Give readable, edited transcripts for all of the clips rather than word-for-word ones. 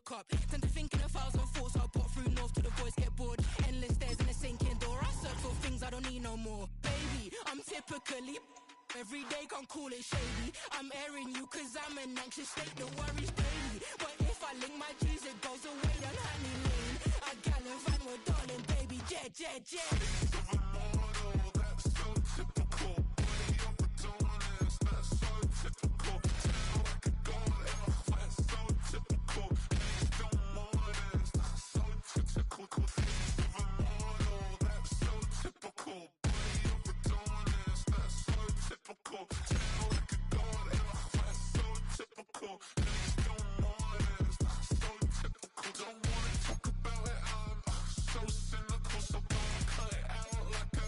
look up. Tend to think in 1,000 thoughts. I'll pop through north to the voice, get bored. Endless stairs in a sinking door. I search for things I don't need no more. Baby, I'm typically every day, can't call it shady. I'm airing you cause I'm an anxious state, the worries daily. But if I link my G's, it goes away, then honey lane. I gallivant with darling, baby, jet, jet, jet. That's so typical. Body up and honest, that's so typical. Tell I could go there, that's so typical. Please don't mind this, that's so typical. That's so typical. Body up and honest, that's so typical. Tell I could go there, that's so typical. Please don't mind this, that's so typical. Don't wanna talk about it, I'm so cynical, so don't cut it out like a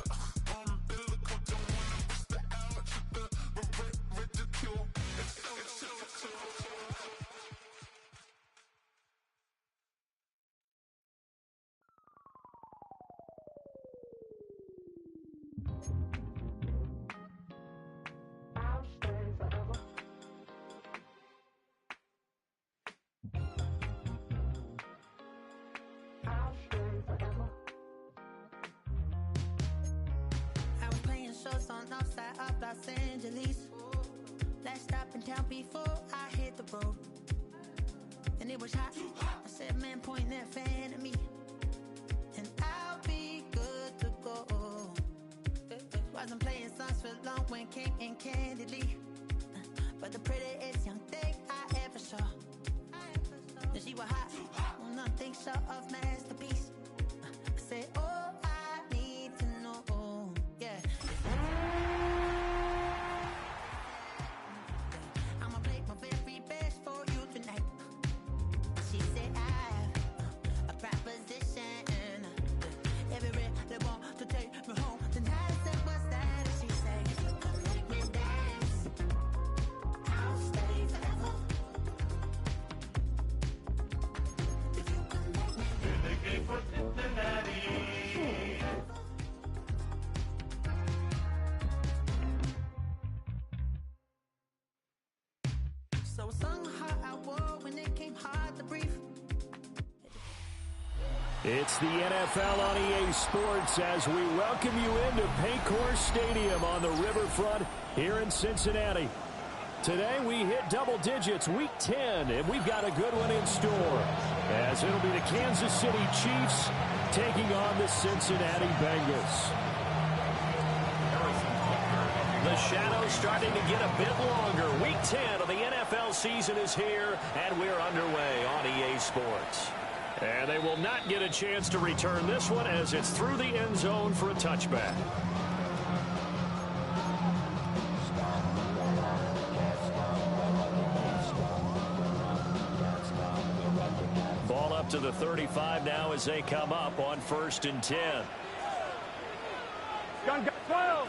umbilical. Don't wanna bust it out, the ridicule. It's typical. I'll stay forever. I'll stay forever. I was playing shows on outside of Los Angeles. Last stop in town before I hit the road. And it was hot. I said, man, point that fan at me. And I'll be good to go. Wasn't playing songs for long when came in candidly. But the prettiest young thing I ever saw. And she was hot. Nothing short of masterpiece. I said, oh, I need to know. Yeah. I'ma play my very best for you tonight. She said I have a proposition. Every really want to take me home tonight. I said, what's that? And she said, if you can make me dance, I'll stay forever. If you can make me So I sung how I wore when it came hard to breathe. It's the NFL on EA Sports as we welcome you into Paycor Stadium on the riverfront here in Cincinnati. Today we hit double digits, week 10, and we've got a good one in store as it'll be the Kansas City Chiefs taking on the Cincinnati Bengals. The shadow's starting to get a bit longer. Week 10 of the NFL season is here, and we're underway on EA Sports. And they will not get a chance to return this one as it's through the end zone for a touchback. Ball up to the 35 now as they come up on 1st and 10. 12.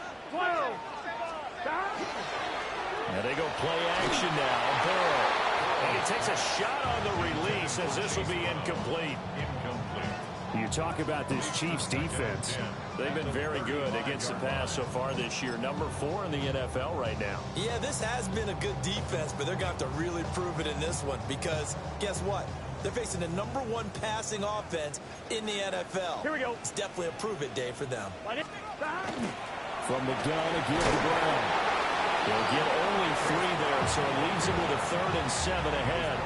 And they go play action now. Burrow. And he takes a shot on the release as this will be incomplete. You talk about this Chiefs defense. They've been very good against the pass so far this year. Number 4 in the NFL right now. Yeah, this has been a good defense, but they're going to have to really prove it in this one because guess what? They're facing the number 1 passing offense in the NFL. Here we go. It's definitely a prove-it day for them. From the gun again to Brown. They'll get only 3 there, so it leaves them with a 3rd and 7 ahead.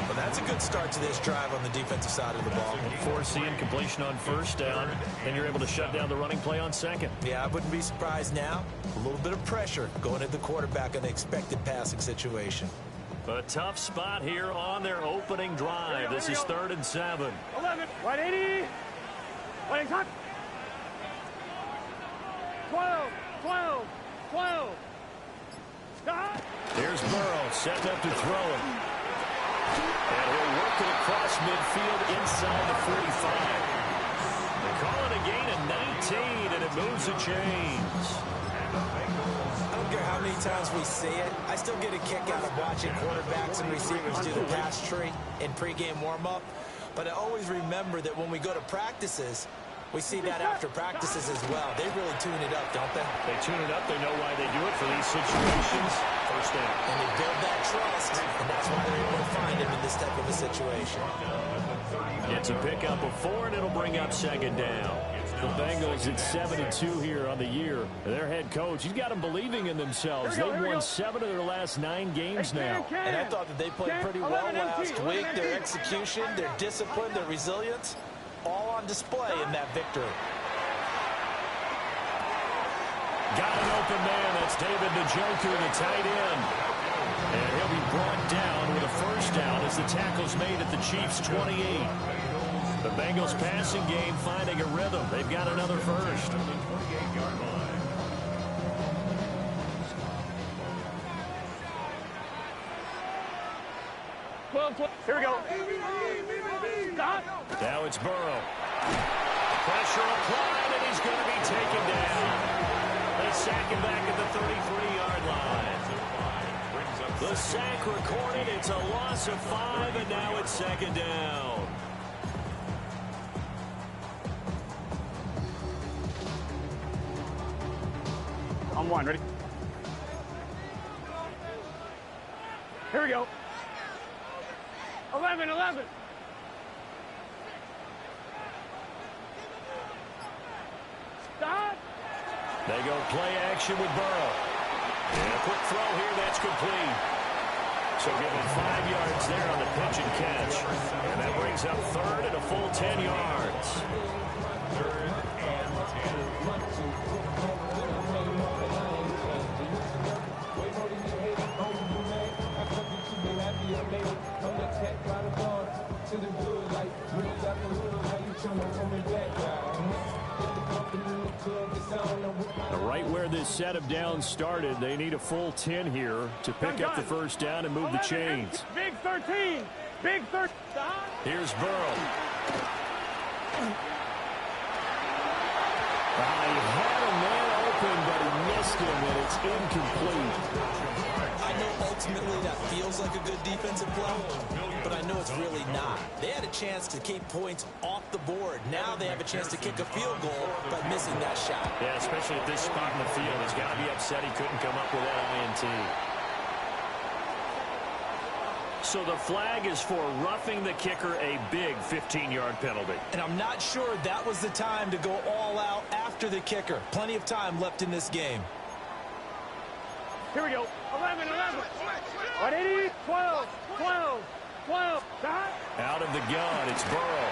Well, that's a good start to this drive on the defensive side of the ball. Forcing completion on 1st down, and you're able to shut down the running play on 2nd. Yeah, I wouldn't be surprised now. A little bit of pressure going at the quarterback in the expected passing situation. A tough spot here on their opening drive. This is 3rd and 7. 11. 180. Waiting time. 12. Stop. Here's Burrow, set up to throw it. And he'll work it across midfield inside the 45. They call it a gain of 19, and it moves the chains. I don't care how many times we see it. I still get a kick out of watching quarterbacks and receivers do the pass tree in pregame warm-up. But I always remember that when we go to practices, we see that after practices as well. They really tune it up, don't they? They tune it up. They know why they do it for these situations. First down. And they build that trust, and that's why they're able to find him in this type of a situation. It's a pickup of 4, and it'll bring up second down. The Bengals at 7-2 here on the year. Their head coach, he's got them believing in themselves. They've won 7 of their last 9 games now. And I thought that they played pretty well last week. Their execution, their discipline, their resilience, all on display in that victory. Got an open man. That's David Njoku, the tight end. And he'll be brought down with a first down as the tackle's made at the Chiefs' 28. The Bengals passing game finding a rhythm. They've got another first. Here we go. Stop. Now it's Burrow. Pressure applied, and he's going to be taken down. They sack him back at the 33-yard line. The sack recorded. It's a loss of 5, and now it's second down. On 1, ready? Here we go. 11. Stop. They go play action with Burrow. And a quick throw here, that's complete. So give him 5 yards there on the pitch and catch. And that brings up third and a full 10 yards. Third and 10. Right where this set of downs started, they need a full 10 here to pick up the first down and move the chains. Big 13. Big 13. Here's Burrow. He had a man open, but he missed him, and it's incomplete. I know ultimately that feels like a good defensive play, but I know it's really not. They had a chance to keep points off the board. Now they have a chance to kick a field goal by missing that shot. Yeah, especially at this spot in the field. He's got to be upset he couldn't come up with that INT. So the flag is for roughing the kicker, a big 15-yard penalty. And I'm not sure that was the time to go all out after the kicker. Plenty of time left in this game. Here we go. 11. 180. 12. Stop. Out of the gun, it's Burrow.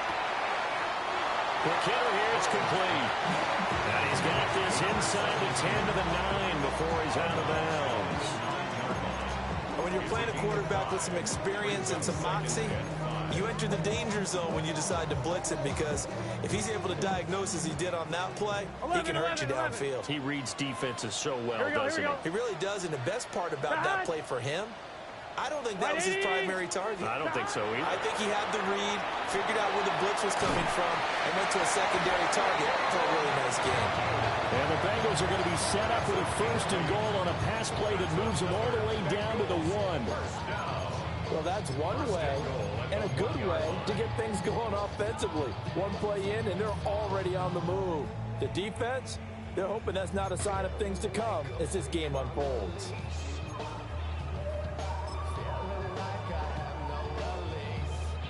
Quick hitter here, it's complete. And he's got this inside the 10 to the 9 before he's out of bounds. When you're playing a quarterback with some experience and some moxie, you enter the danger zone when you decide to blitz him, because if he's able to diagnose as he did on that play, he can hurt you downfield. He reads defenses so well, doesn't he? He really does, and the best part about that play for him, I don't think that was his primary target. I don't think so either. I think he had the read, figured out where the blitz was coming from, and went to a secondary target for a really nice game. And the Bengals are going to be set up with a first and goal on a pass play that moves them all the way down to the 1. Well, that's one way, and a good way, to get things going offensively. One play in, and they're already on the move. The defense, they're hoping that's not a sign of things to come as this game unfolds.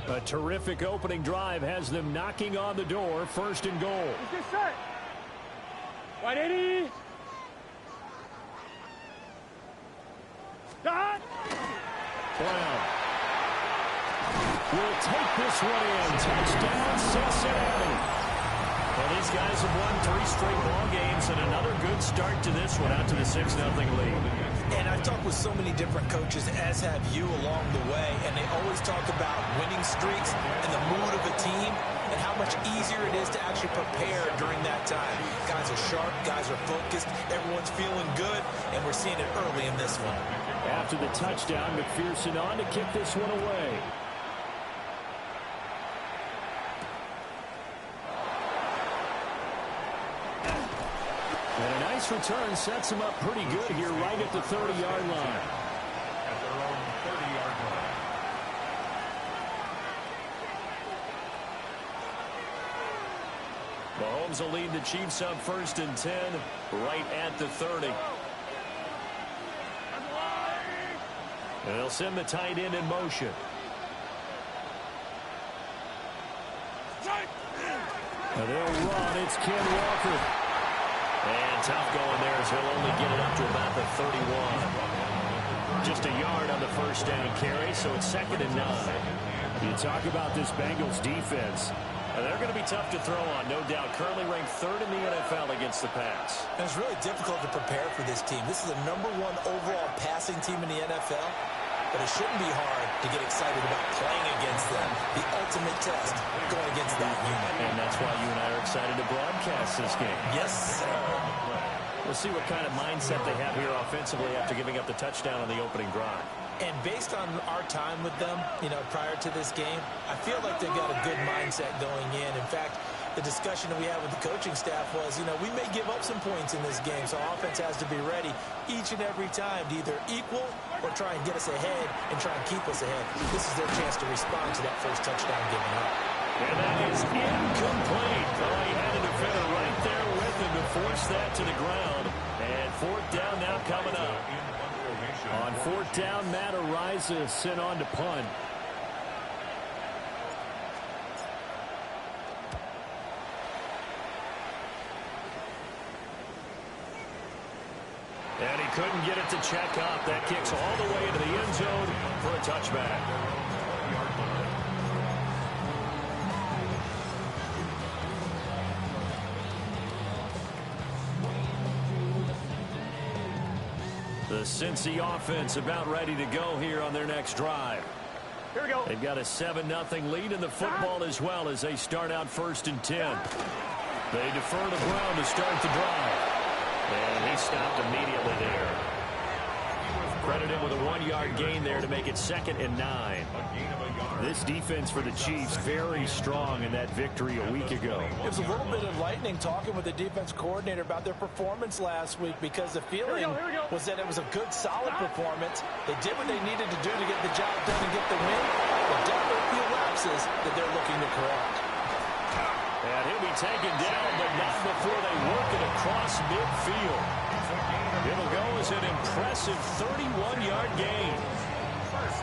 A terrific opening drive has them knocking on the door, first and goal. Is this set? 180. Stop. Brown will take this one in. Touchdown, Cincinnati. Well, these guys have won 3 straight ball games, and another good start to this one, out to the 6-0 lead. And I've talked with so many different coaches, as have you, along the way, and they always talk about winning streaks and the mood of a team and how much easier it is to actually prepare during that time. Guys are sharp, guys are focused, everyone's feeling good, and we're seeing it early in this one. After the touchdown, McPherson on to kick this one away. And a nice return sets him up pretty good here right at the 30-yard line. At their own 30-yard line. Mahomes will lead the Chiefs up first and 10 right at the 30. And they'll send the tight end in motion. Now they'll run. It's Ken Walker. And tough going there as he'll only get it up to about the 31. Just a yard on the first down carry, so it's 2nd and 9. You talk about this Bengals defense. They're going to be tough to throw on, no doubt. Currently ranked 3rd in the NFL against the pass. And it's really difficult to prepare for this team. This is the #1 overall passing team in the NFL, but it shouldn't be hard to get excited about playing against them. The ultimate test going against that unit. And that's why you and I are excited to broadcast this game. Yes, sir. We'll see what kind of mindset they have here offensively after giving up the touchdown on the opening drive. And based on our time with them, prior to this game, I feel like they've got a good mindset going in. In fact, the discussion that we had with the coaching staff was, we may give up some points in this game, so offense has to be ready each and every time to either equal or try and get us ahead and try and keep us ahead. This is their chance to respond to that first touchdown given up. And that is incomplete. Oh, he had a defender right there with him to force that to the ground. And 4th down now coming up. On 4th down, Matt Ariza sent on to punt. And he couldn't get it to check up. That kicks all the way into the end zone for a touchback. The Cincy offense about ready to go here on their next drive. Here we go. They've got a 7-0 lead in the football as well as they start out 1st and 10. They defer to Brown to start the drive. And he stopped immediately there. Credited with a 1-yard gain there to make it 2nd and 9. This defense for the Chiefs very strong in that victory a week ago. It was a little bit enlightening talking with the defense coordinator about their performance last week because the feeling was that it was a good, solid performance. They did what they needed to do to get the job done and get the win. But definitely a few lapses that they're looking to correct. And he'll be taken down, but not before they work it across midfield. It'll go as an impressive 31-yard gain.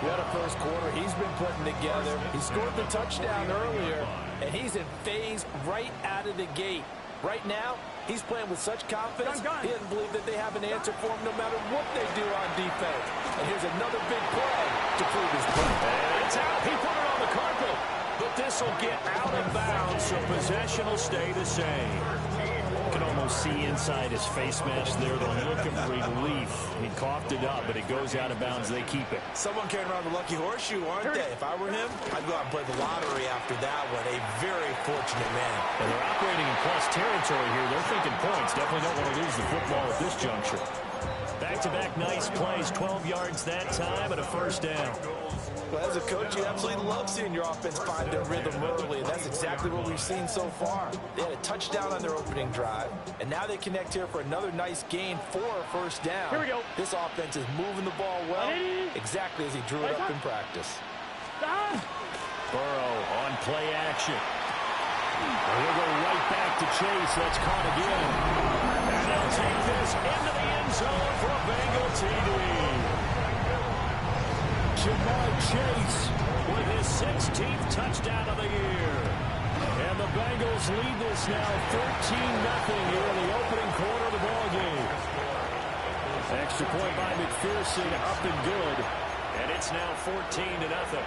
What a first quarter he's been putting together. He scored the touchdown earlier, and he's in phase right out of the gate. Right now, he's playing with such confidence, he doesn't believe that they have an answer for him no matter what they do on defense. And here's another big play to prove his point. And it's out. He put it on the carpet. But this will get out of bounds, so possession will stay the same. You can almost see inside his face mask there the look of relief. He coughed it up, but it goes out of bounds. They keep it. Someone carrying around the lucky horseshoe, aren't they? If I were him, I'd go out and play the lottery after that one. A very fortunate man. And they're operating in plus territory here. They're thinking points. Definitely don't want to lose the football at this juncture. Back-to-back nice plays, 12 yards that time and a 1st down. Well, as a coach, you absolutely love seeing your offense find their rhythm early, and that's exactly what we've seen so far. They had a touchdown on their opening drive, and now they connect here for another nice gain for a 1st down. Here we go. This offense is moving the ball well, exactly as he drew it up in practice. Burrow on play action. And we'll go right back to Chase. That's caught again. And they'll take this into the end zone for a Bengal TD. Jamar Chase with his 16th touchdown of the year. And the Bengals lead this now 13-0 here in the opening quarter of the ballgame. Extra point by McPherson, up and good. And it's now 14-0.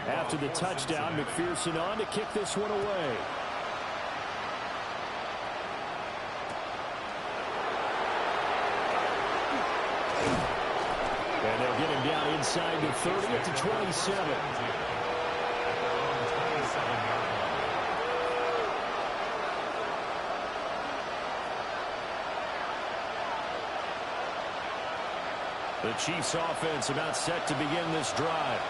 After the touchdown, McPherson on to kick this one away. And they'll get him down inside the 30 at the 27. The Chiefs offense about set to begin this drive.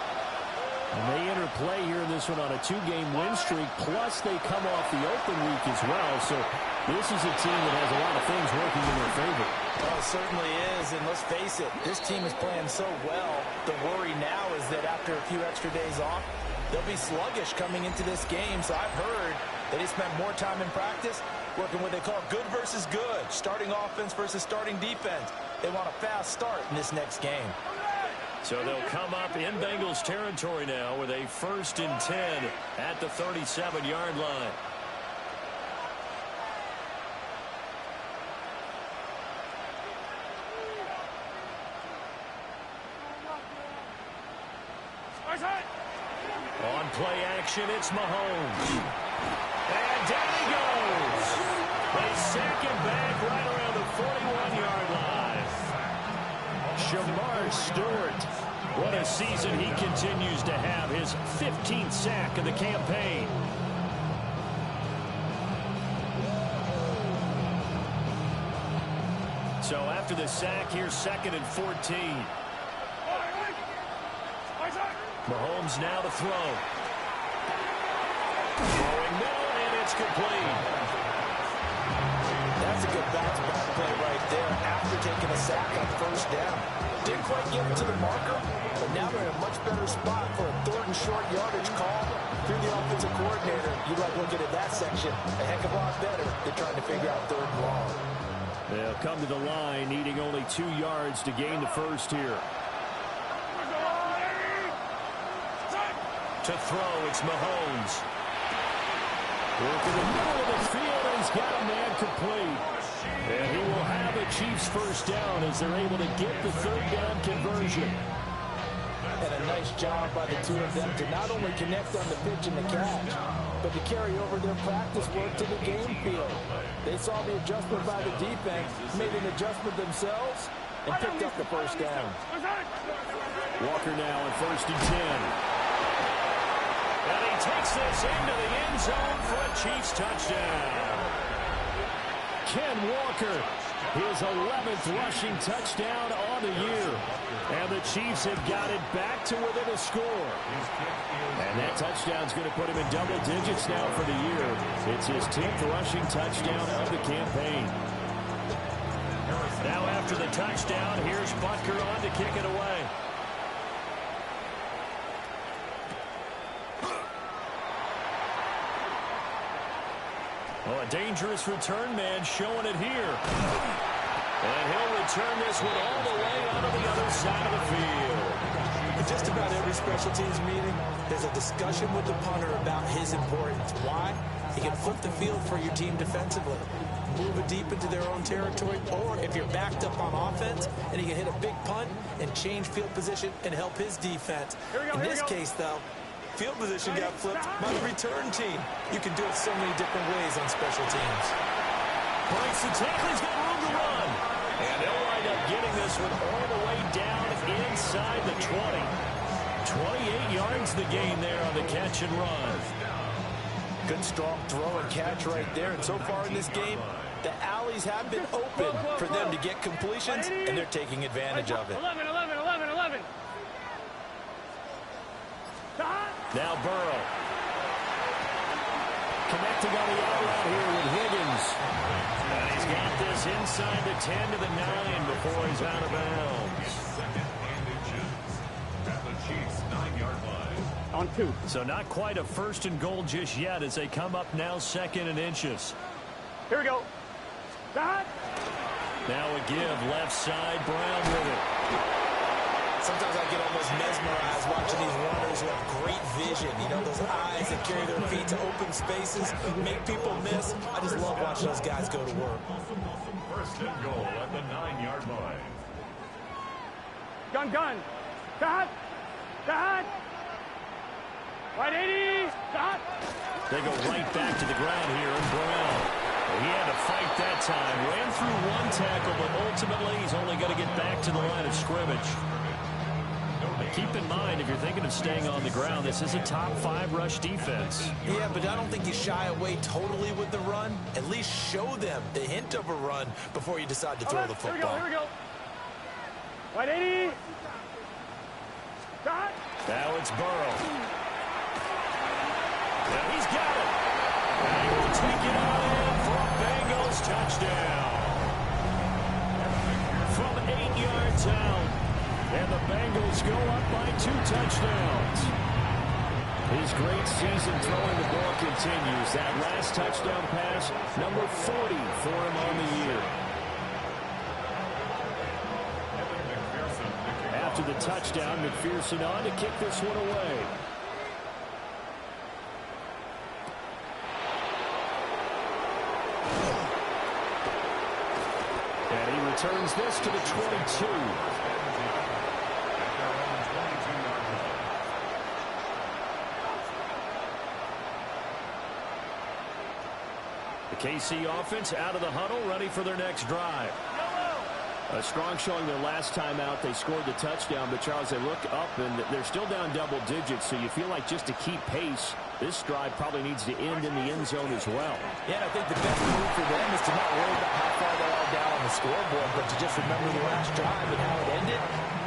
And they enter play here in this one on a 2-game win streak, plus they come off the open week as well. So this is a team that has a lot of things working in their favor. Well, it certainly is, and let's face it, this team is playing so well. The worry now is that after a few extra days off, they'll be sluggish coming into this game. So I've heard that they spent more time in practice working what they call good versus good, starting offense versus starting defense. They want a fast start in this next game. So they'll come up in Bengals territory now with a 1st and 10 at the 37-yard line. On play action, it's Mahomes. And down he goes. They sack him back right around the 41-yard line. Shamar Stewart. What a season he continues to have. His 15th sack of the campaign. So after the sack, here's 2nd and 14. Mahomes now to throw. Throwing middle, and it's complete. That's a good bounce-back play right there after taking a sack on 1st down. Didn't quite get it to the marker, but now they're in a much better spot for a 3rd and short yardage call. Through the offensive coordinator, you like looking at that section a heck of a lot better than trying to figure out 3rd and long. They'll come to the line, needing only 2 yards to gain the first here. To throw, it's Mahomes. Working the middle of the field, and he's got a man complete. And he will have the Chiefs' 1st down as they're able to get the 3rd down conversion. And a nice job by the two of them to not only connect on the pitch and the catch, but to carry over their practice work to the game field. They saw the adjustment by the defense, made an adjustment themselves, and picked up the 1st down. Walker now on 1st and 10. And he takes this into the end zone for a Chiefs touchdown. Ken Walker, his 11th rushing touchdown on the year. And the Chiefs have got it back to within a score. And that touchdown's going to put him in double digits now for the year. It's his 10th rushing touchdown of the campaign. Now after the touchdown, here's Butker on to kick it away. Oh, a dangerous return man showing it here. And he'll return this one all the way out of the other side of the field. In just about every special teams meeting, there's a discussion with the punter about his importance. Why? He can flip the field for your team defensively, move it deep into their own territory, or if you're backed up on offense, and he can hit a big punt and change field position and help his defense. In this case, though, field position got flipped by the return team. You can do it so many different ways on special teams. Breaks the tackle. He's got room to run. And they'll wind up getting this one all the way down inside the 20. 28 yards the gain there on the catch and run. Good strong throw and catch right there. And so far in this game, the alleys have been open for them to get completions, and they're taking advantage of it. 11. Now Burrow. Connecting on the out route here with Higgins. And he's got this inside the 10 to the 9 before he's out of bounds. At the Chiefs' 9-yard line. On 2. So not quite a 1st and goal just yet as they come up now 2nd and inches. Here we go. Dot. Now a give left side, Brown with it. Sometimes I get almost mesmerized watching these runners who have great vision. You know, those eyes that carry their feet to open spaces, make people miss. I just love watching those guys go to work. 1st and goal at the 9-yard line. Gun. Dot. Right 80. Dot. They go right back to the ground here, and Brown. He had to fight that time. Ran through one tackle, but ultimately he's only going to get back to the line of scrimmage. Keep in mind, if you're thinking of staying on the ground, this is a top 5 rush defense. Yeah, but I don't think you shy away totally with the run. At least show them the hint of a run before you decide to throw the football. Here we go. Right 80. Dot. Now it's Burrow. Now he's got it. And he will take it on in for a Bengals touchdown. From 8 yards out. And the Bengals go up by 2 touchdowns. His great season throwing the ball continues. That last touchdown pass, number 40 for him on the year. After the touchdown, McPherson on to kick this one away. And he returns this to the 22. The KC offense out of the huddle, ready for their next drive. A strong showing their last time out. They scored the touchdown, but Charles, they look up and they're still down double digits, so you feel like just to keep pace, this drive probably needs to end in the end zone as well. Yeah, and I think the best move for them is to not worry about how far they are down on the scoreboard, but to just remember the last drive and how it ended.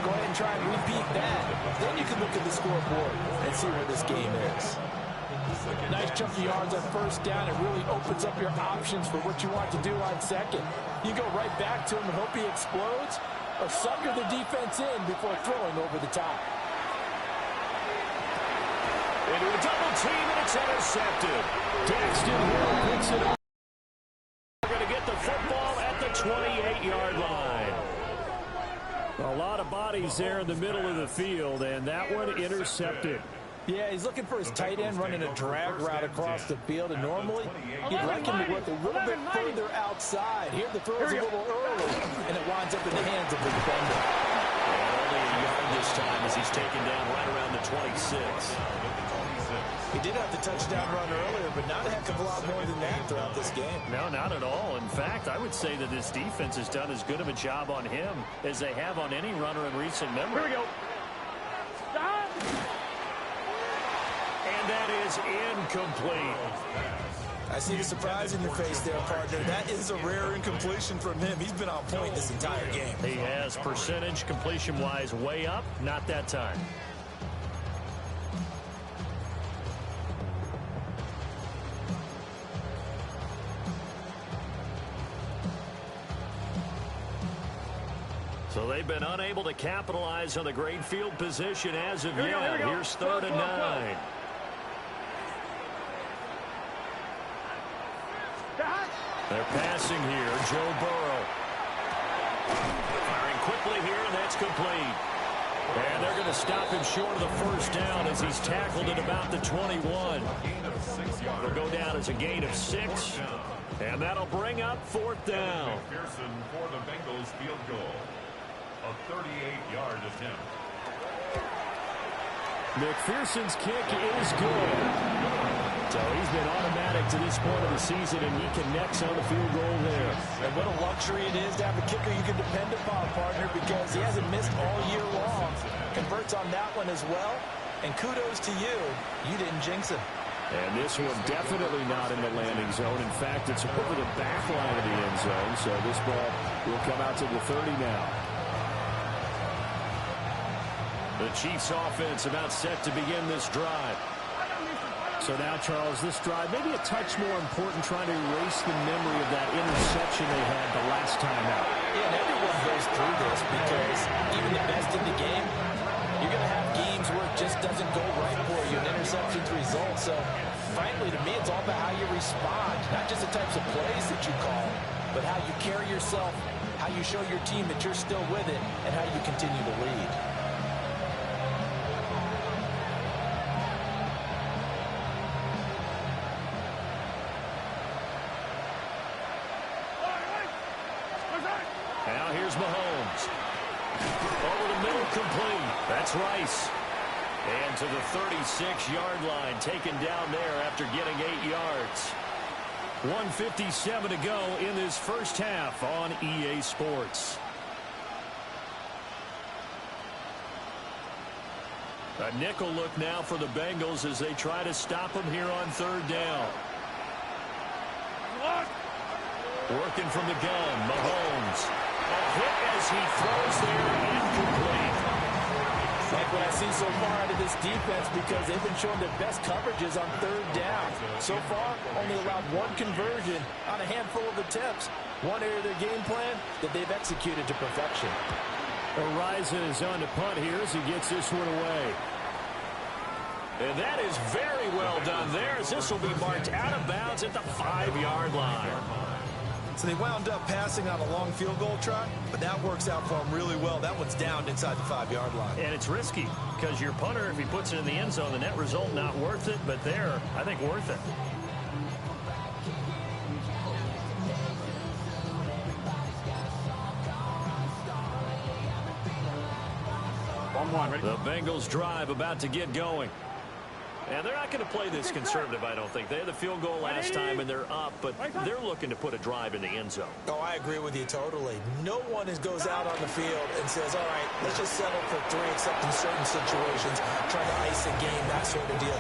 Go ahead and try and repeat that. Then you can look at the scoreboard and see where this game is. Nice chunk of yards on first down. It really opens up your options for what you want to do on second. You go right back to him and hope he explodes, or sucker the defense in before throwing over the top. Into a double team, and it's intercepted. Daxton Hill picks it up. They're going to get the football at the 28-yard line. A lot of bodies there in the middle of the field, and that one intercepted. Yeah, he's looking for his tight end running a drag route across the field, and normally you'd like him to work a little bit further outside. Here the throw is a little early, and it winds up in the hands of the defender. And only a yard this time as he's taken down right around the 26. He did have the touchdown run earlier, but not a heck of a lot more than that throughout this game. No, not at all. In fact, I would say that this defense has done as good of a job on him as they have on any runner in recent memory. Here we go. Stop. And that is incomplete. I see the surprise in your face there, partner. That is a rare incompletion from him. He's been on point this entire game. He has percentage completion-wise way up, not that time. So they've been unable to capitalize on the great field position as of yet. Here's 3rd and 9. They're passing here. Joe Burrow. Firing quickly here, and that's complete. And they're going to stop him short of the first down as he's tackled at about the 21. It'll go down as a gain of 6. And that'll bring up 4th down. McPherson for the Bengals field goal. A 38-yard attempt. McPherson's kick is good. So he's been automatic to this point of the season, and he connects on the field goal there. And what a luxury it is to have a kicker you can depend upon, partner, because he hasn't missed all year long. Converts on that one as well. And kudos to you. You didn't jinx him. And this one definitely not in the landing zone. In fact, it's over the back line of the end zone. So this ball will come out to the 30 now. The Chiefs offense about set to begin this drive. So now, Charles, this drive maybe a touch more important, trying to erase the memory of that interception they had the last time out. Yeah, and everyone goes through this because even the best in the game, you're going to have games where it just doesn't go right for you, and interceptions result. So, frankly, to me, it's all about how you respond, not just the types of plays that you call, but how you carry yourself, how you show your team that you're still with it, and how you continue to lead. Now here's Mahomes. Over the middle, complete. That's Rice. And to the 36-yard line, taken down there after getting 8 yards. 1:57 to go in this first half on EA Sports. A nickel look now for the Bengals as they try to stop him here on 3rd down. Working from the gun, Mahomes. A hit as he throws there, incomplete. Like what I see so far out of this defense, because they've been showing their best coverages on 3rd down. So far, only allowed 1 conversion on a handful of attempts. One area of their game plan that they've executed to perfection. Ariza is on to punt here as he gets this one away. And that is very well done there, as this will be marked out of bounds at the 5-yard line. So they wound up passing on a long field goal try, but that works out for them really well. That one's down inside the 5-yard line. And it's risky, because your punter, if he puts it in the end zone, the net result not worth it, but there, I think worth it. The Bengals drive about to get going. And they're not going to play this conservative, I don't think. They had the field goal last time, and they're up, but they're looking to put a drive in the end zone. Oh, I agree with you totally. No one goes out on the field and says, all right, let's just settle for 3, except in certain situations, trying to ice a game, that sort of deal.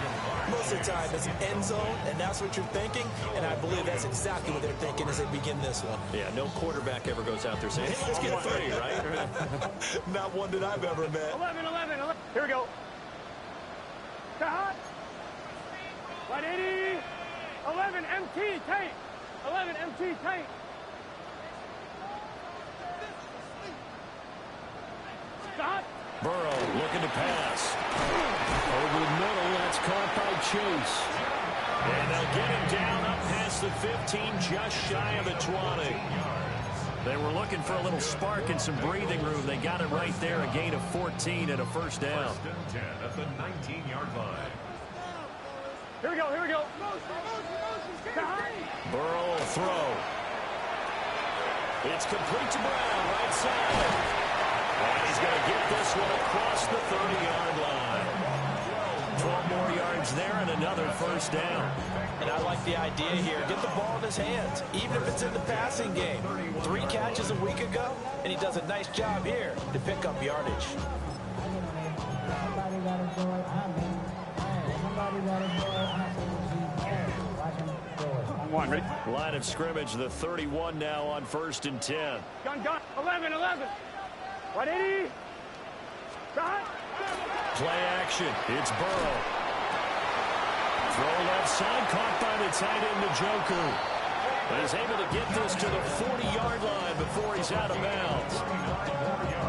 Most of the time, it's end zone, and that's what you're thinking, and I believe that's exactly what they're thinking as they begin this one. Yeah, no quarterback ever goes out there saying, hey, let's get 3, right? Not one that I've ever met. 11. Here we go. Cut. 180. 11 MT tight. 11 MT tight. Stop. Burrow looking to pass. Over the middle, that's caught by Chase. And they'll get him down up past the 15, just shy of the 20. They were looking for a little spark and some breathing room. They got it right there, a gain of 14 and a first down. First and 10 at the 19-yard line. Here we go. Burrow will throw. It's complete to Brown, right side. And he's going to get this one across the 30-yard line. 12 more yards there and another first down. And I like the idea here. Get the ball in his hands, even if it's in the passing game. 3 catches a week ago, and he does a nice job here to pick up yardage. Ready? Line of scrimmage, the 31 now on 1st and 10. Gun. 11. 180. Stop. Play action. It's Burrow. Throw left side, caught by the tight end, Njoku. But he's able to get this to the 40-yard line before he's out of bounds.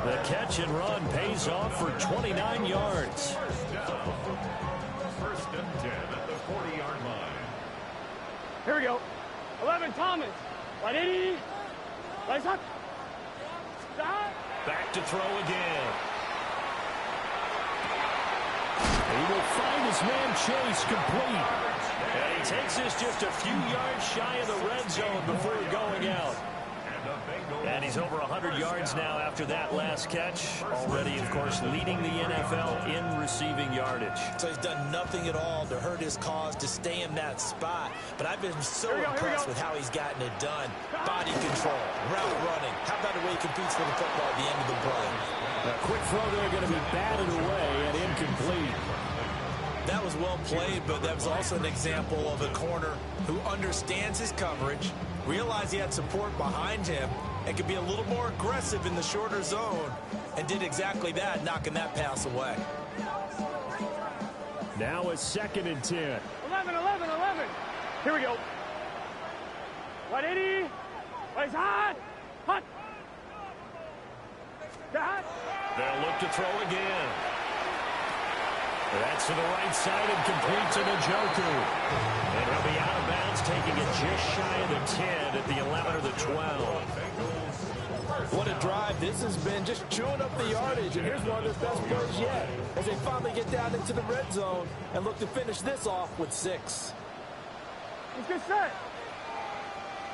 The catch and run pays off for 29 yards. First and 10 at the 40-yard line. Here we go. 11 Thomas. 180. Lights up. Stop. Back to throw again. He will find his man Chase complete. And he takes this just a few yards shy of the red zone before going out. And he's over 100 yards now after that last catch. Already, of course, leading the NFL in receiving yardage. So he's done nothing at all to hurt his cause, to stay in that spot. But I've been so impressed with how he's gotten it done. Body control, route running. How about the way he competes for the football at the end of the play? A quick throw there going to be batted away and incomplete. That was well played, but that was also an example of a corner who understands his coverage, realized he had support behind him, and could be a little more aggressive in the shorter zone, and did exactly that, knocking that pass away. Now a 2nd and 10. 11. Here we go. 180. Lights hot. Hot. Stop. They'll look to throw again. That's to the right side and complete to Njoku. And he'll be out of bounds, taking it just shy of the 10 at the 11 or the 12. What a drive this has been, just chewing up the yardage. And here's one of their best plays yet, as they finally get down into the red zone and look to finish this off with 6. Let's get set.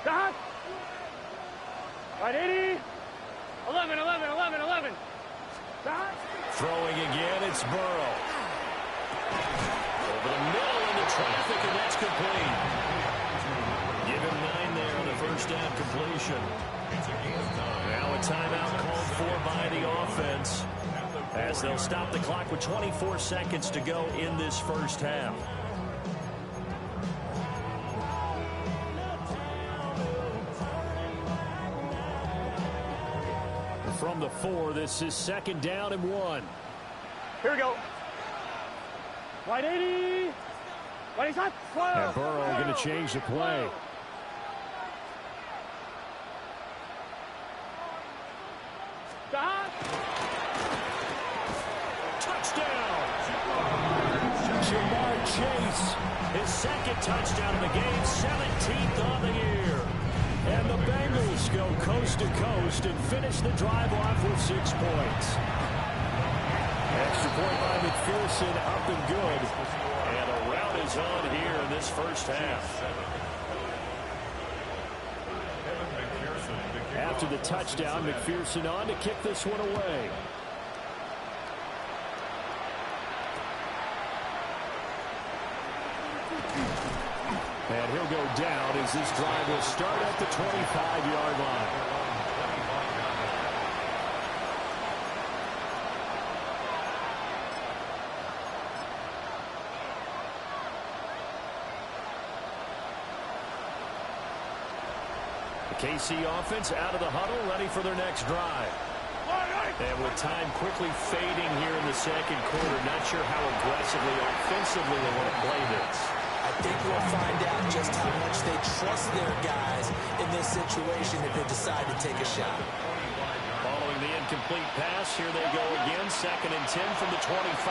Stop. 180. 11. Stop. Throwing again, it's Burrow. Over the middle into traffic, and that's complete. Give him 9 there on the first down completion. Now a timeout called for by the offense, as they'll stop the clock with 24 seconds to go in this first half. From the 4, this is 2nd down and 1. Here we go. 180. 180. And Burrow going to change the play. Stop. Touchdown. second touchdown of the game, 17th on the year. And the Bengals go coast to coast and finish the drive off with 6 points. Extra point by McPherson, up and good. And a rout is on here in this first half. After the touchdown, McPherson on to kick this one away. And he'll go down as this drive will start at the 25-yard line. KC offense out of the huddle, ready for their next drive. And with time quickly fading here in the second quarter, not sure how aggressively, offensively they want to play this. I think we'll find out just how much they trust their guys in this situation if they decide to take a shot. Following the incomplete pass, here they go again, 2nd and 10 from the 25.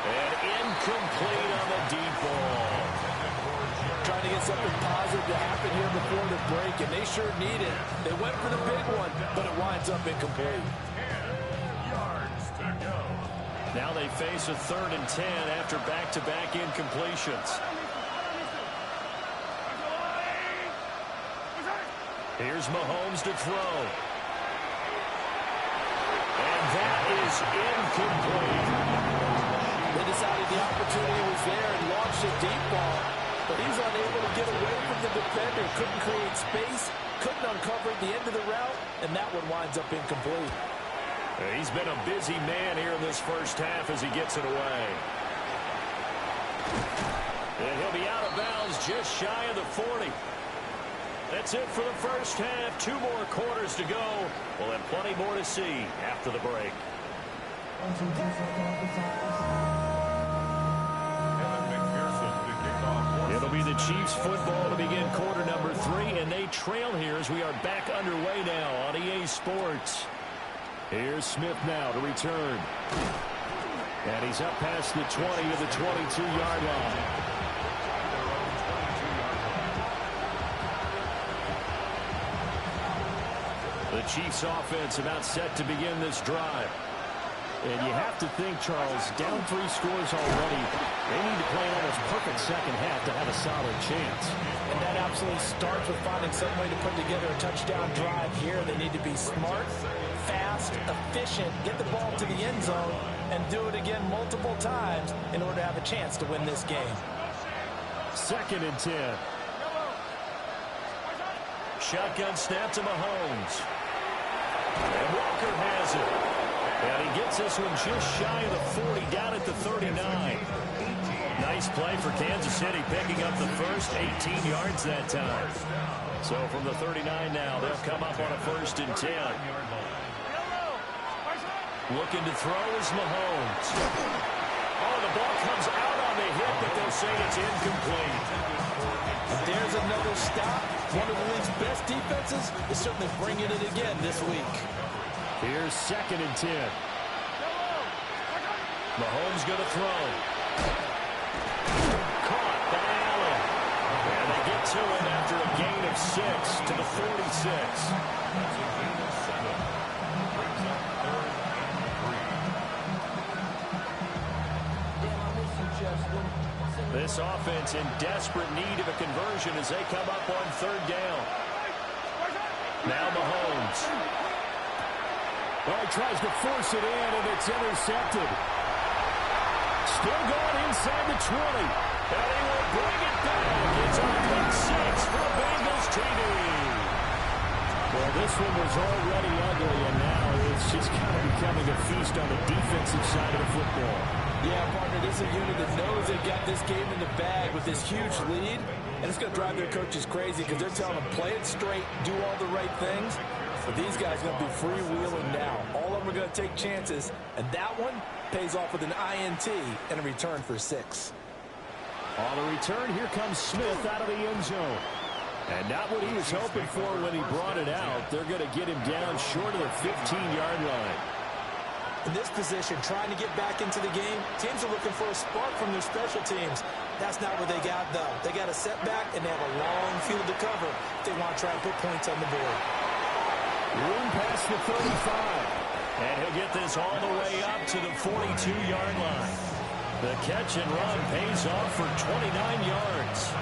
And incomplete on the deep ball. Trying to get something positive to happen here before the break, and they sure need it. They went for the big one, but it winds up incomplete. 10 yards to go. Now they face a 3rd and 10 after back-to-back incompletions. Here's Mahomes to throw. And that is incomplete. They decided the opportunity was there and launched a deep ball. But he's unable to get away from the defender. Couldn't create space. Couldn't uncover at the end of the route. And that one winds up incomplete. He's been a busy man here in this first half as he gets it away. And he'll be out of bounds just shy of the 40. That's it for the first half. 2 more quarters to go. We'll have plenty more to see after the break. It'll be the Chiefs football to begin quarter number 3, and they trail here as we are back underway now on EA Sports. Here's Smith now to return. And he's up past the 20 to the 22-yard line. The Chiefs offense about set to begin this drive. And you have to think, Charles, down 3 scores already. They need to play an almost perfect second half to have a solid chance. And that absolutely starts with finding some way to put together a touchdown drive here. They need to be smart, fast, efficient, get the ball to the end zone, and do it again multiple times in order to have a chance to win this game. 2nd and 10. Shotgun snap to Mahomes. And Walker has it. And he gets this one just shy of the 40, down at the 39. Nice play for Kansas City, picking up the first 18 yards that time. So from the 39 now, they'll come up on a 1st and 10. Looking to throw is Mahomes. Oh, the ball comes out on the hit, but they'll say it's incomplete. There's another stop. One of the league's best defenses is certainly bringing it again this week. Here's 2nd and 10. Mahomes going to throw. Caught by Allen. And they get to him after a gain of 6 to the 46. This offense in desperate need of a conversion as they come up on 3rd down. Now Mahomes. Well, he tries to force it in, and it's intercepted. Still going inside the 20. And he will bring it back. It's a pick 6 for the Bengals TD. Well, this one was already ugly, and now it's just kind of becoming a feast on the defensive side of the football. Yeah, partner, this is a unit that knows they've got this game in the bag with this huge lead, and it's going to drive their coaches crazy because they're telling them play it straight, do all the right things. But these guys are going to be freewheeling now. All of them are going to take chances, and that one pays off with an INT and a return for 6. On the return, here comes Smith out of the end zone. And not what he was hoping for when he brought it out. They're going to get him down short of the 15-yard line. In this position, trying to get back into the game, teams are looking for a spark from their special teams. That's not what they got, though. They got a setback, and they have a long field to cover if they want to try and put points on the board. Room past the 35. And he'll get this all the way up to the 42-yard line. The catch and run pays off for 29 yards.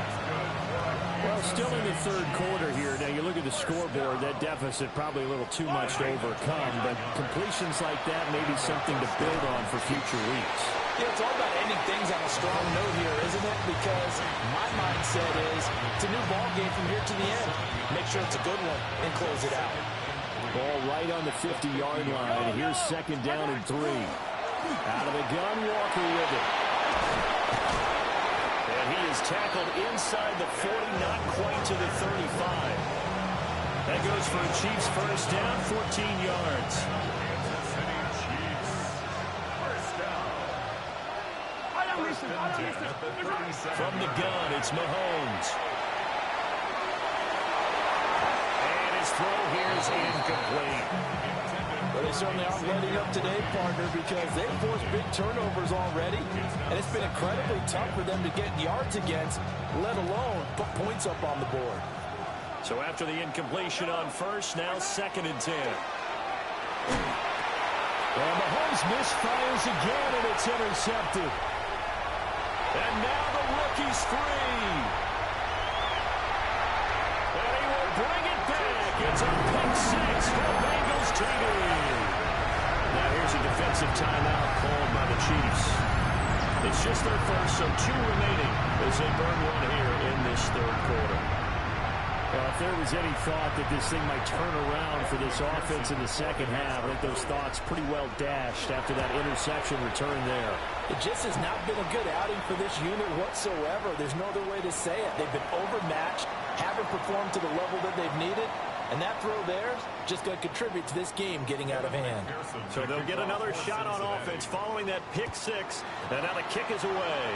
Well, still in the third quarter here. Now, you look at the scoreboard, that deficit probably a little too much to overcome, but completions like that may be something to build on for future weeks. Yeah, it's all about ending things on a strong note here, isn't it? Because my mindset is it's a new ball game from here to the end. Make sure it's a good one and close it out. Ball right on the 50-yard line. Here's second down and 3. Out of the gun, Walker with it. And he is tackled inside the 40, not quite to the 35. That goes for a Chiefs first down, 14 yards. From the gun, it's Mahomes. And his throw here is incomplete. Well, they certainly aren't letting up today, partner, because they've forced big turnovers already, and it's been incredibly tough for them to get yards against, let alone put points up on the board. So after the incompletion on first, now second and 10. And Mahomes misfires again, and it's intercepted. And now the rookie's free. And he will bring it back. It's a pick six for Bengals TD. Now here's a defensive timeout called by the Chiefs. It's just their first, so 2 remaining as they burn one here in this third quarter. Well, if there was any thought that this thing might turn around for this offense in the second half, I think those thoughts pretty well dashed after that interception return there. It just has not been a good outing for this unit whatsoever. There's no other way to say it. They've been overmatched, haven't performed to the level that they've needed, and that throw there is just going to contribute to this game getting out of hand. So they'll get another shot on offense following that pick six, and now the kick is away.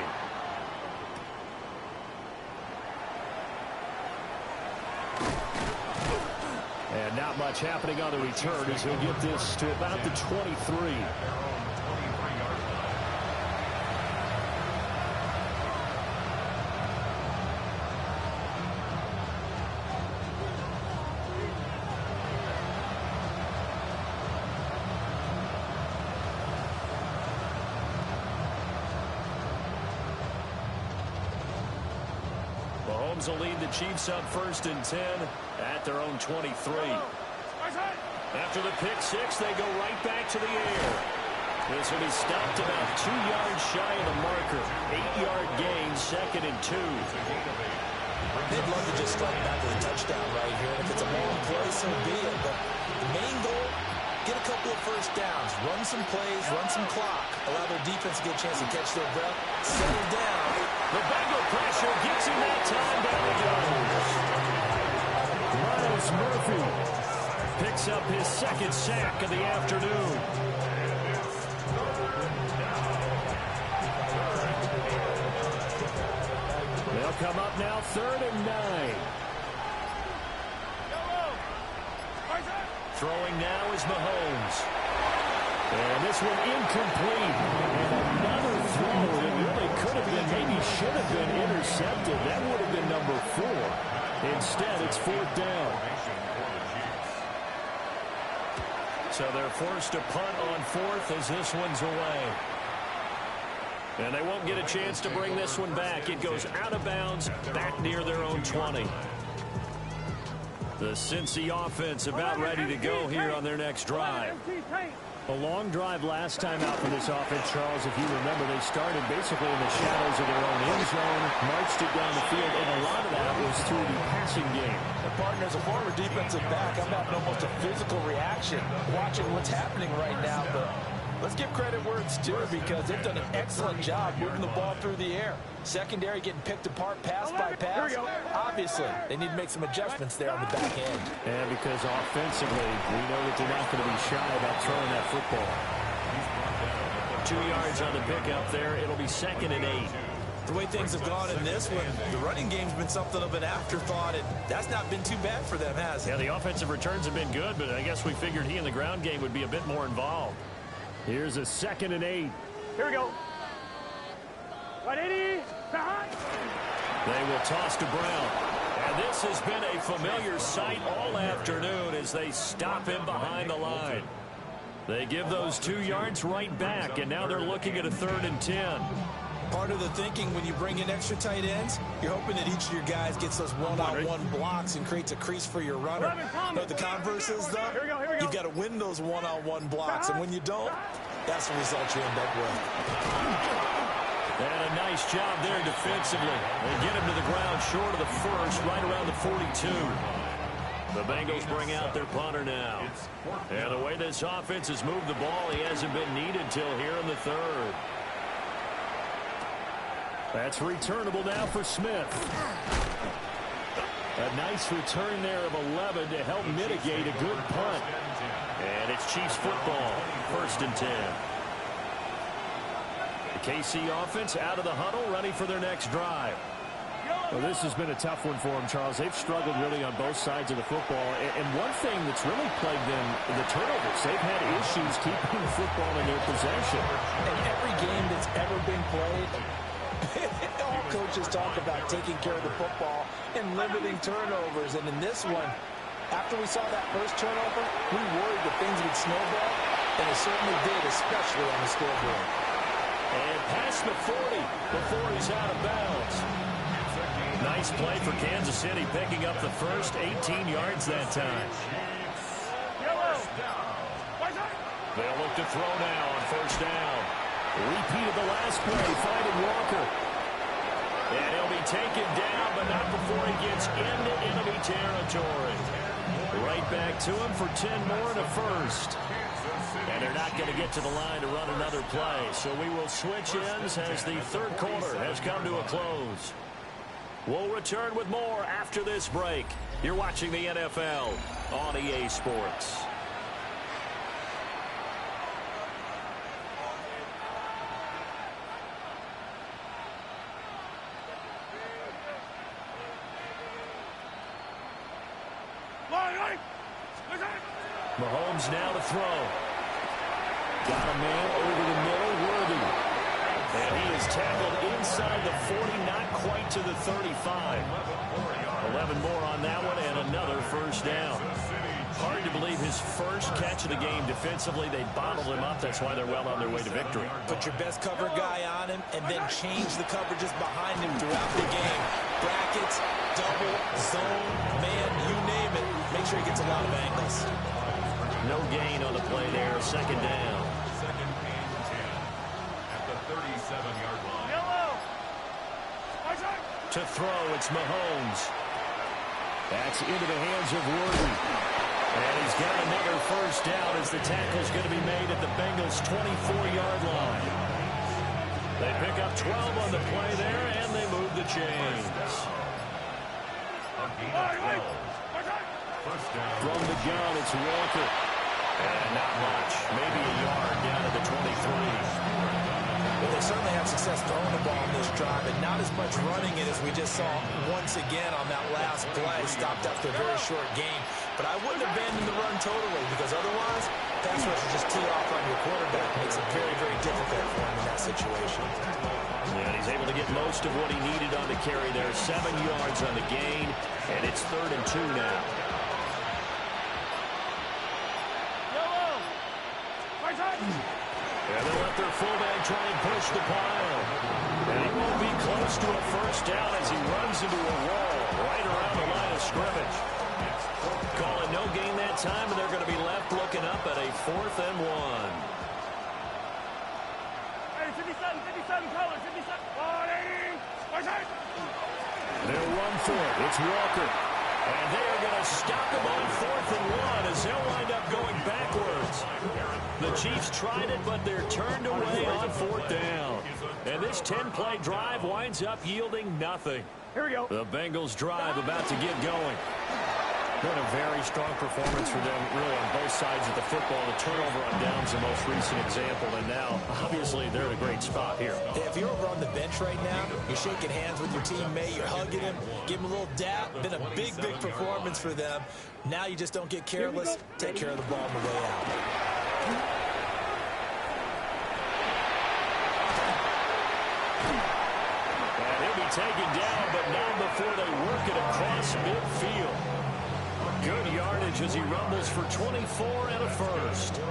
And not much happening on the return as he'll get this to about the 23. Mahomes will lead the Chiefs up first and 10 at their own 23. After the pick six, they go right back to the air. This will be stopped about 2 yards shy of the marker. 8-yard gain, second and 2. They'd love to just strike back with a touchdown right here. And if it's a long play, so be it. But the main goal, get a couple of first downs, run some plays, run some clock, allow their defense to get a chance to catch their breath, settle down. The Bengal pressure gets him that time. Down he goes. Miles Murphy picks up his second sack of the afternoon. They'll come up now, 3rd and 9. Throwing now is Mahomes. And this one incomplete. And another throw that really could have been, maybe should have been intercepted. That would have been number 4. Instead, it's 4th down. So they're forced to punt on 4th as this one's away. And they won't get a chance to bring this one back. It goes out of bounds, back near their own 20. The Cincy offense about ready to go here on their next drive. A long drive last time out for this offense, Charles. If you remember, they started basically in the shadows of their own end zone, marched it down the field, and a lot of that was through the passing game. And partner, as a former defensive back, I'm having almost a physical reaction watching what's happening right now. But let's give credit where it's due, because they've done an excellent job moving the ball through the air. Secondary getting picked apart pass by pass. Obviously, they need to make some adjustments there on the back end. And because offensively, we know that they're not going to be shy about throwing that football. 2 yards on the pickup there. It'll be 2nd and 8. The way things have gone in this one, the running game's been something of an afterthought, and that's not been too bad for them, has it? Yeah, the offensive returns have been good, but I guess we figured he in the ground game would be a bit more involved. Here's a 2nd and 8. Here we go. 180. Behind. They will toss to Brown. And this has been a familiar sight all afternoon as they stop him behind the line. They give those 2 yards right back, and now they're looking at a 3rd and 10. Part of the thinking when you bring in extra tight ends, you're hoping that each of your guys gets those one-on-one blocks and creates a crease for your runner. But the converse is, though, you've got to win those one-on-one blocks. And when you don't, that's the result you end up with. And a nice job there defensively. They get him to the ground short of the first, right around the 42. The Bengals bring out their punter now. And the way this offense has moved the ball, he hasn't been needed till here in the 3rd. That's returnable now for Smith. A nice return there of 11 to help mitigate a good punt. And it's Chiefs football, 1st and 10. The KC offense out of the huddle, ready for their next drive. Well, this has been a tough one for them, Charles. They've struggled really on both sides of the football. And one thing that's really plagued them, the turnovers. They've had issues keeping the football in their possession. In every game that's ever been played, all coaches talk about taking care of the football and limiting turnovers. And in this one, after we saw that first turnover, we worried that things would snowball, and it certainly did, especially on the scoreboard. And past the 40 before he's out of bounds. Nice play for Kansas City, picking up the first 18 yards that time. They'll look to throw now on 1st down. Repeated the last play, finding Walker. And he'll be taken down, but not before he gets into enemy territory. Right back to him for 10 more and a first. And they're not going to get to the line to run another play. So we will switch ends as the 3rd quarter has come to a close. We'll return with more after this break. You're watching the NFL on EA Sports. Mahomes now to throw. Got a man over the middle, Worthy. And he is tackled inside the 40, not quite to the 35. 11 more on that one and another 1st down. Hard to believe his first catch of the game defensively. They bottled him up. That's why they're well on their way to victory. Put your best cover guy on him and then change the coverages behind him throughout the game. Brackets, double, zone, man, you name it. Make sure he gets a lot of angles. No gain on the play there. 2nd down. 2nd and 10 at the 37-yard line. To throw, it's Mahomes. That's into the hands of Worthy. And he's got another 1st down as the tackle's going to be made at the Bengals' 24-yard line. They pick up 12 on the play there, and they move the chains. From the gun, it's Walker. And not much. Maybe a yard down to the 23. Well, they certainly had success throwing the ball on this drive, and not as much running it as we just saw once again on that last play. Stopped after a very short game. But I wouldn't abandon the run totally, because otherwise, pass rush will just tee off on your quarterback. Makes it very, very difficult for him in that situation. And he's able to get most of what he needed on the carry there. 7 yards on the gain, and it's 3rd and 2 now. And they'll let their fullback try and push the pile. And he won't be close to a 1st down as he runs into a wall right around the line of scrimmage. Calling no gain that time, and they're going to be left looking up at a 4th and 1. Hey, 57, color, 57. 180. They'll run for it. It's Walker. And they are going to stop him on 4th and 1 as they'll wind up going backwards. The Chiefs tried it, but they're turned away on 4th down. And this 10-play drive winds up yielding nothing. Here we go. The Bengals drive about to get going. Been a very strong performance for them, really, on both sides of the football. The turnover on downs the most recent example, and now, obviously, they're in a great spot here. If you're over on the bench right now, you're shaking hands with your teammate, you're hugging him, give him a little dap. Been a big, big performance for them. Now you just don't get careless. Take care of the ball on the way out. taken down, but not before they work it across midfield. Good yardage as he rumbles for 24 and a first.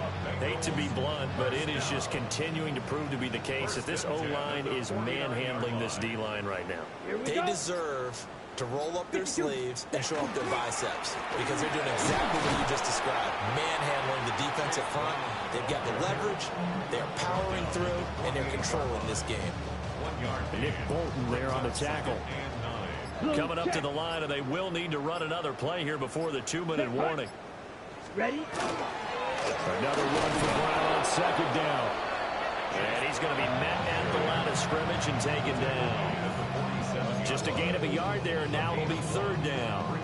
Hate to be blunt, but it is just continuing to prove to be the case that this O-line is manhandling this D-line right now. They deserve to roll up their sleeves and show up their biceps because they're doing exactly what you just described, manhandling the defensive front. They've got the leverage, they're powering through, and they're controlling this game. Nick Bolton there on the tackle. Coming up to the line, and they will need to run another play here before the 2-minute warning. Ready? Another run for Brown on second down. And he's going to be met at the line of scrimmage and taken down. Just a gain of a yard there, and now it'll be third down.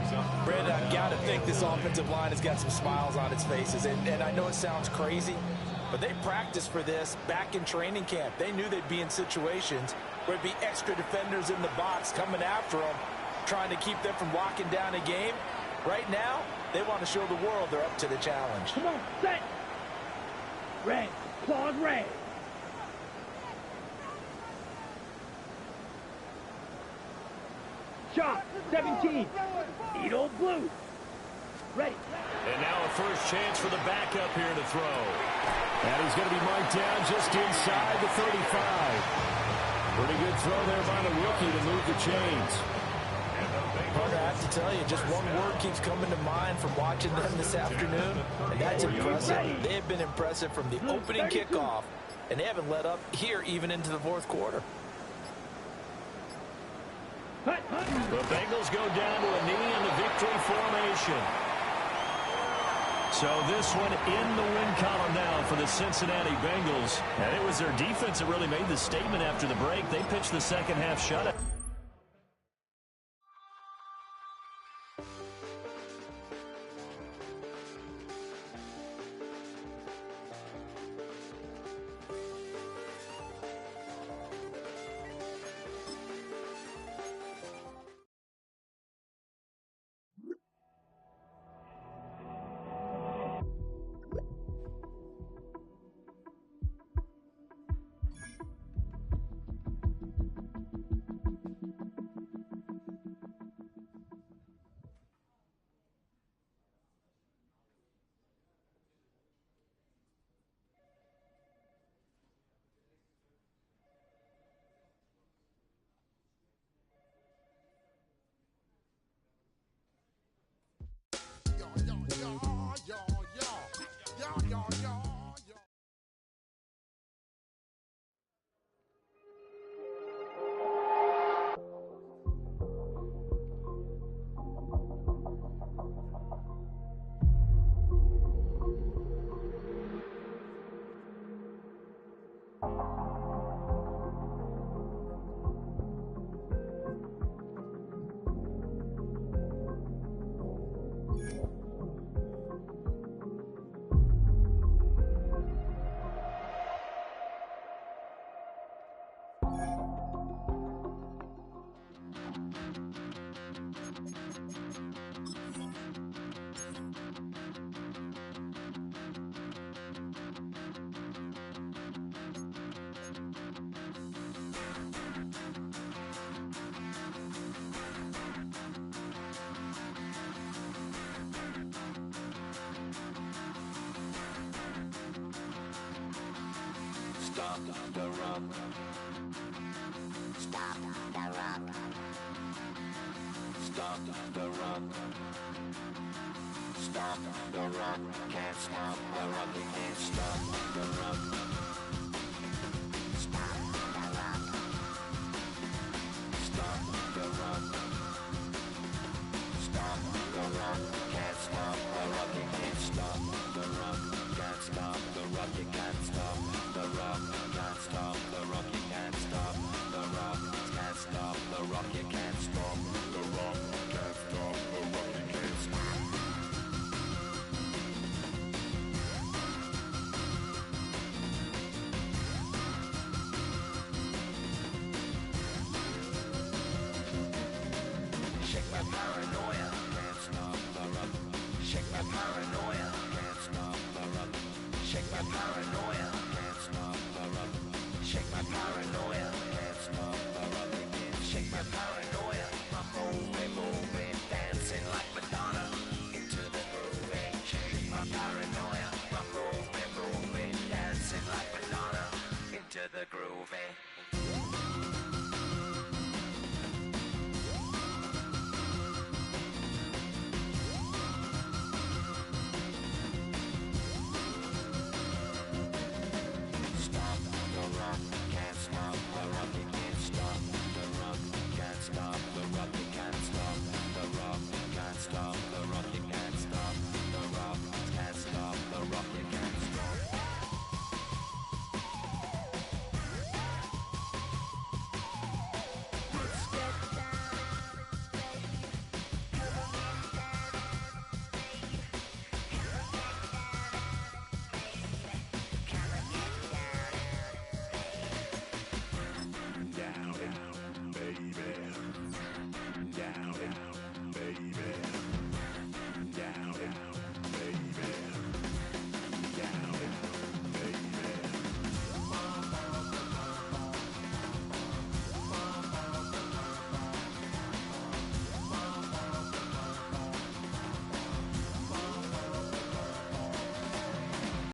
Brandon, I've got to think this offensive line has got some smiles on its faces. And I know it sounds crazy, but they practiced for this back in training camp. They knew they'd be in situations where it'd be extra defenders in the box coming after them, trying to keep them from locking down a game. Right now, they want to show the world they're up to the challenge. Come on, set. Red. Claws red. Shot. 17. Eat old blue. Ready. And now a first chance for the backup here to throw. And he's going to be marked down just inside the 35. Pretty good throw there by the rookie to move the chains. Carter, I have to tell you, just one word keeps coming to mind from watching them this afternoon, and that's impressive. They have been impressive from the opening kickoff, and they haven't let up here even into the fourth quarter. The Bengals go down to a knee in the victory formation. So this one in the win column now for the Cincinnati Bengals. And it was their defense that really made the statement after the break. They pitched the second half shutout. Stop the run. Stop the run. Stop the run. Stop the run. Can't stop the run. You can't stop the run. Stop the run. Stop the run. Stop the run. Can't stop the run. You can't stop the run. Can't stop the run. You can't stop the run. Can't stop the run. You can't stop the run. Can't stop the run. You can't stop the run. Can't stop the run. You can't stop. Shake my paranoia. Can't stop the run. Shake my paranoia. Can't stop the run. Shake my paranoia. Can't stop the run. Shake my paranoia. Can't stop the run. You can't shake my paranoia. I'm moving, dancing like Madonna. Into the groove, shake my paranoia. I'm moving, dancing like Madonna. Into the groove.